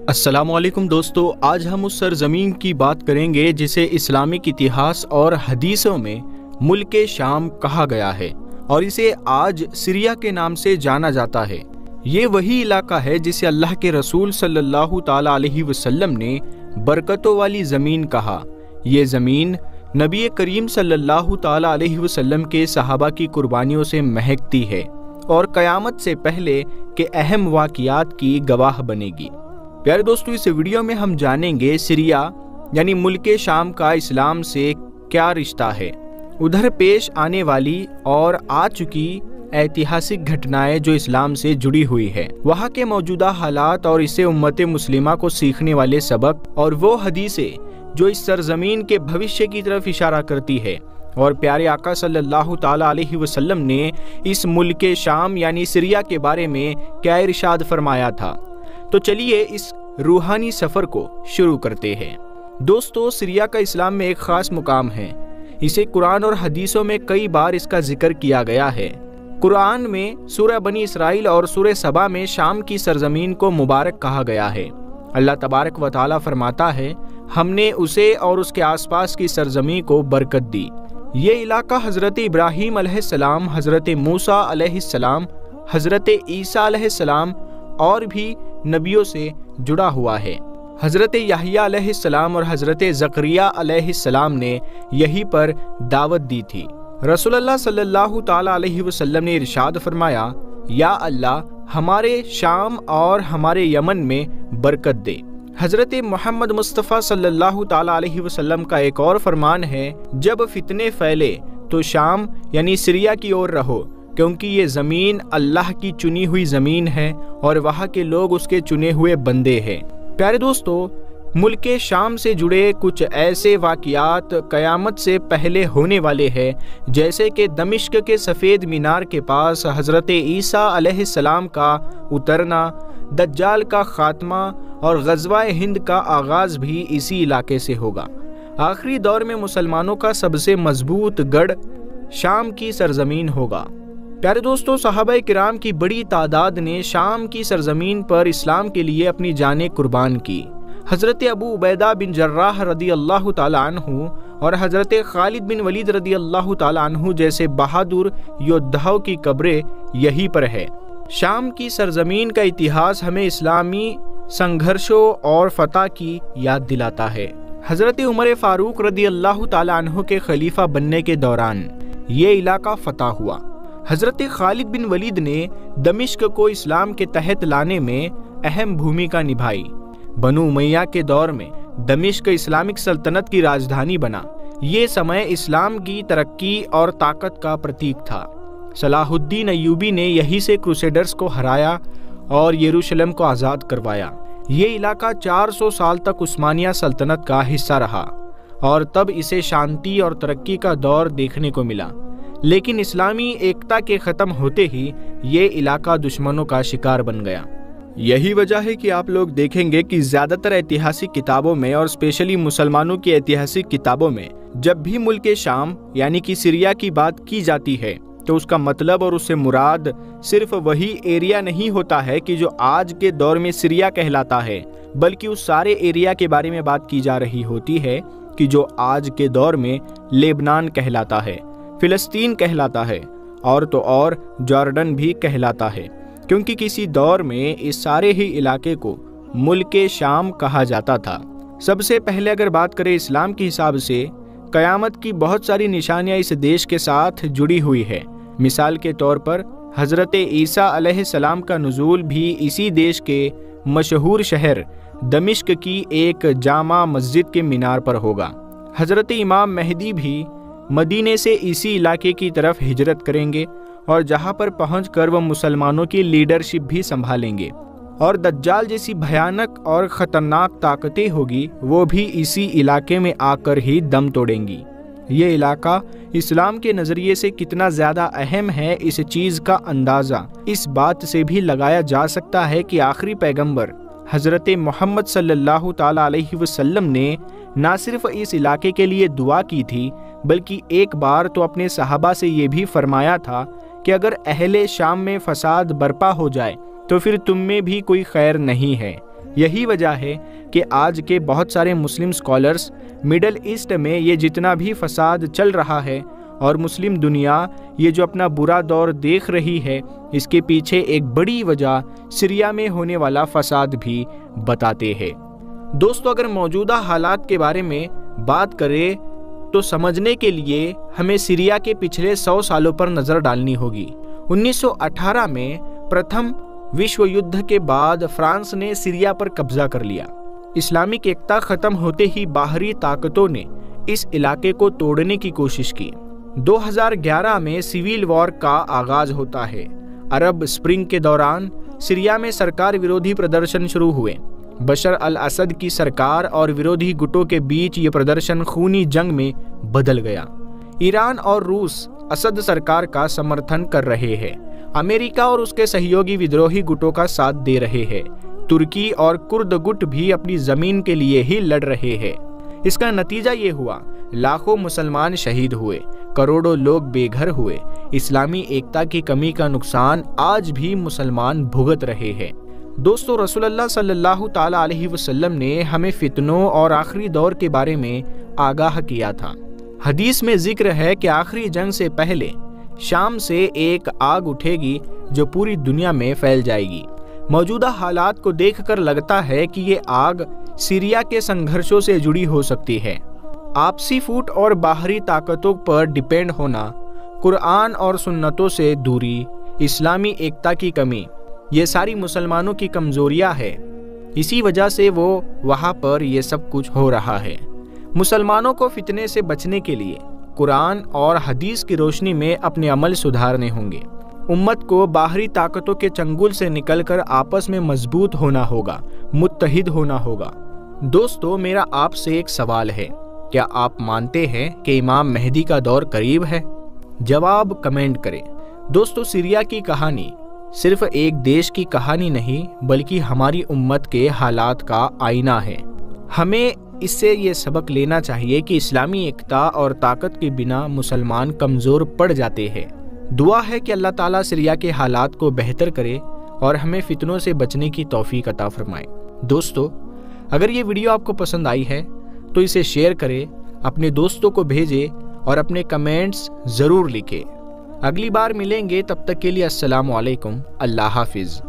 السلام علیکم دوستو، آج ہم اس سرزمین کی بات کریں گے جسے اسلامک اتہاس اور حدیثوں میں ملک شام کہا گیا ہے اور اسے آج سیریا کے نام سے جانا جاتا ہے۔ یہ وہی علاقہ ہے جسے اللہ کے رسول صلی اللہ تعالیٰ علیہ وسلم نے برکتوں والی زمین کہا۔ یہ زمین نبی کریم صلی اللہ تعالیٰ علیہ وسلم کے صحابہ کی قربانیوں سے مہکتی ہے اور قیامت سے پہلے کے اہم واقعات کی گواہ بنے گی۔ پیارے دوستو، اس ویڈیو میں ہم جانیں گے سیریا یعنی ملک شام کا اسلام سے کیا رشتہ ہے، ادھر پیش آنے والی اور آ چکی ایتہاسک گھٹنائیں جو اسلام سے جڑی ہوئی ہے، وہاں کے موجودہ حالات اور اسے امت مسلمہ کو سیکھنے والے سبق، اور وہ حدیثیں جو اس سرزمین کے بھوشیہ کی طرف اشارہ کرتی ہے، اور پیارے آقا صلی اللہ تعالیٰ علیہ وسلم نے اس ملک شام یعنی سیریا کے بارے میں کیا ارشاد فرمایا تھا۔ تو چلیے اس روحانی سفر کو شروع کرتے ہیں۔ دوستو، سیریا کا اسلام میں ایک خاص مقام ہے۔ اسے قرآن اور حدیثوں میں کئی بار اس کا ذکر کیا گیا ہے۔ قرآن میں سورہ بنی اسرائیل اور سورہ سبا میں شام کی سرزمین کو مبارک کہا گیا ہے۔ اللہ تبارک و تعالیٰ فرماتا ہے، ہم نے اسے اور اس کے آس پاس کی سرزمین کو برکت دی۔ یہ علاقہ حضرت ابراہیم علیہ السلام، حضرت موسیٰ علیہ السلام، حضرت عیسیٰ علیہ السلام اور بھی نبیوں سے جڑا ہوا ہے۔ حضرت یحییٰ علیہ السلام اور حضرت زکریا علیہ السلام نے یہی پر دعوت دی تھی۔ رسول اللہ صلی اللہ تعالیٰ علیہ وسلم نے ارشاد فرمایا، یا اللہ ہمارے شام اور ہمارے یمن میں برکت دے۔ حضرت محمد مصطفیٰ صلی اللہ تعالیٰ علیہ وسلم کا ایک اور فرمان ہے، جب فتنے پھیلے تو شام یعنی سیریا کی اور رہو، کیونکہ یہ زمین اللہ کی چنی ہوئی زمین ہے اور وہاں کے لوگ اس کے چنے ہوئے بندے ہیں۔ پیارے دوستو، ملک شام سے جڑے کچھ ایسے واقعات قیامت سے پہلے ہونے والے ہیں، جیسے کہ دمشق کے سفید مینار کے پاس حضرت عیسیٰ علیہ السلام کا اترنا، دجال کا خاتمہ اور غزوہ ہند کا آغاز بھی اسی علاقے سے ہوگا۔ آخری دور میں مسلمانوں کا سب سے مضبوط گڑھ شام کی سرزمین ہوگا۔ پیارے دوستو، صحابہ کرام کی بڑی تعداد نے شام کی سرزمین پر اسلام کے لیے اپنی جانیں قربان کی۔ حضرت ابو عبیدہ بن جراح رضی اللہ تعالیٰ عنہ اور حضرت خالد بن ولید رضی اللہ تعالیٰ عنہ جیسے بہادر یودھاؤں کی قبریں یہی پر ہے۔ شام کی سرزمین کا اتہاس ہمیں اسلامی سنگھرشوں اور فتح کی یاد دلاتا ہے۔ حضرت عمر فاروق رضی اللہ تعالیٰ عنہ کے خلیفہ بننے کے دوران یہ علاقہ فتح ہوا۔ حضرت خالد بن ولید نے دمشق کو اسلام کے تحت لانے میں اہم بھومکا نبھائی۔ بنو امیہ کے دور میں دمشق اسلامک سلطنت کی راجدھانی بنا۔ یہ سمے اسلام کی ترقی اور طاقت کا پرتیک تھا۔ صلاح الدین ایوبی نے یہی سے کروسیڈرز کو ہرایا اور یروشلم کو آزاد کروایا۔ یہ علاقہ 400 سال تک عثمانیہ سلطنت کا حصہ رہا اور تب اسے شانتی اور ترقی کا دور دیکھنے کو ملا، لیکن اسلامی ایکتا کے ختم ہوتے ہی یہ علاقہ دشمنوں کا شکار بن گیا۔ یہی وجہ ہے کہ آپ لوگ دیکھیں گے کہ زیادہ تر ایتہاسک کتابوں میں اور اسپیشلی مسلمانوں کی ایتہاسک کتابوں میں جب بھی ملک شام یعنی کہ سیریا کی بات کی جاتی ہے تو اس کا مطلب اور اس سے مراد صرف وہی ایریا نہیں ہوتا ہے کہ جو آج کے دور میں سیریا کہلاتا ہے، بلکہ اس سارے ایریا کے بارے میں بات کی جا رہی ہوتی ہے کہ جو آج کے دور میں لیبنان کہلاتا ہے، فلسطین کہلاتا ہے اور تو اور جارڈن بھی کہلاتا ہے، کیونکہ کسی دور میں اس سارے ہی علاقے کو ملک شام کہا جاتا تھا۔ سب سے پہلے اگر بات کریں اسلام کے حساب سے، قیامت کی بہت ساری نشانیاں اس دیش کے ساتھ جڑی ہوئی ہے۔ مثال کے طور پر حضرت عیسیٰ علیہ السلام کا نزول بھی اسی دیش کے مشہور شہر دمشق کی ایک جامع مسجد کے مینار پر ہوگا۔ حضرت امام مہدی بھی مدینے سے اسی علاقے کی طرف ہجرت کریں گے اور جہاں پر پہنچ کر وہ مسلمانوں کی لیڈرشپ بھی سنبھالیں گے، اور دجال جیسی بھیانک اور خطرناک طاقتیں ہوگی وہ بھی اسی علاقے میں آ کر ہی دم توڑیں گی۔ یہ علاقہ اسلام کے نظریے سے کتنا زیادہ اہم ہے، اس چیز کا اندازہ اس بات سے بھی لگایا جا سکتا ہے کہ آخری پیغمبر حضرت محمد صلی اللہ تعالیٰ علیہ وسلم نے نہ صرف اس علاقے کے لیے دعا کی تھی، بلکہ ایک بار تو اپنے صحابہ سے یہ بھی فرمایا تھا کہ اگر اہل شام میں فساد برپا ہو جائے تو پھر تم میں بھی کوئی خیر نہیں ہے، یہی وجہ ہے کہ آج کے بہت سارے مسلم اسکالرس مڈل ایسٹ میں یہ جتنا بھی فساد چل رہا ہے اور مسلم دنیا یہ جو اپنا برا دور دیکھ رہی ہے، اس کے پیچھے ایک بڑی وجہ سیریا میں ہونے والا فساد بھی بتاتے ہیں۔ دوستو، اگر موجودہ حالات کے بارے میں بات کریں تو سمجھنے کے لیے ہمیں سیریا کے پچھلے 100 سالوں پر نظر ڈالنی ہوگی۔ 1918 میں پرتھم وشو یدھ کے بعد فرانس نے سیریا پر قبضہ کر لیا۔ اسلامک ایکتا ختم ہوتے ہی باہری طاقتوں نے اس علاقے کو توڑنے کی کوشش کی۔ 2011 میں سیویل وار کا آغاز ہوتا ہے۔ عرب اسپرنگ کے دوران سیریا میں سرکار ویرودھی پردرشن شروع ہوئے۔ بشر الاسد کی سرکار اور ویرودھی گٹوں کے بیچ یہ پردرشن خونی جنگ میں بدل گیا۔ ایران اور روس اسد سرکار کا سمرتھن کر رہے ہیں۔ امریکہ اور اس کے سہیوگی ودروہی گٹوں کا ساتھ دے رہے ہیں۔ ترکی اور کرد گٹ بھی اپنی زمین کے لیے ہی لڑ رہے ہیں۔ اس کا نتیجہ یہ ہوا، لاکھوں مسلمان شہید ہوئے، کروڑوں لوگ بے گھر ہوئے۔ اسلامی ایکتا کی کمی کا نقصان آج بھی مسلمان بھگت رہے ہیں۔ دوستو، رسول اللہ صلی اللہ تعالی علیہ وسلم نے ہمیں فتنوں اور آخری دور کے بارے میں آگاہ کیا تھا۔ حدیث میں ذکر ہے کہ آخری جنگ سے پہلے شام سے ایک آگ اٹھے گی جو پوری دنیا میں پھیل جائے گی۔ موجودہ حالات کو دیکھ کر لگتا ہے کہ یہ آگ سیریا کے سنگھرشوں سے جڑی ہو سکتی ہے۔ آپسی فوٹ اور باہری طاقتوں پر ڈیپینڈ ہونا، قرآن اور سنتوں سے دوری، اسلامی ایکتا کی کمی، یہ ساری مسلمانوں کی کمزوریاں ہیں۔ اسی وجہ سے وہ وہاں پر یہ سب کچھ ہو رہا ہے۔ مسلمانوں کو فتنے سے بچنے کے لیے قرآن اور حدیث کی روشنی میں اپنے عمل سدھارنے ہوں گے۔ امت کو باہری طاقتوں کے چنگل سے نکل کر آپس میں مضبوط ہونا ہوگا، متحد ہونا ہوگا۔ دوستو، میرا آپ سے ایک سوال ہے، کیا آپ مانتے ہیں کہ امام مہدی کا دور قریب ہے؟ جواب کمنٹ کریں۔ دوستو، سیریا کی کہانی صرف ایک دیش کی کہانی نہیں بلکہ ہماری امت کے حالات کا آئینہ ہے۔ ہمیں اس سے یہ سبق لینا چاہیے کہ اسلامی ایکتا اور طاقت کے بنا مسلمان کمزور پڑ جاتے ہیں۔ دعا ہے کہ اللہ تعالیٰ سیریا کے حالات کو بہتر کرے اور ہمیں فتنوں سے بچنے کی توفیق عطا فرمائے۔ دوستو، اگر یہ ویڈیو آپ کو پسند آئی ہے تو اسے شیئر کریں، اپنے دوستوں کو بھیجیں اور اپنے کمنٹس ضرور لکھیں۔ اگلی بار ملیں گے، تب تک کے لیے السلام علیکم، اللہ حافظ۔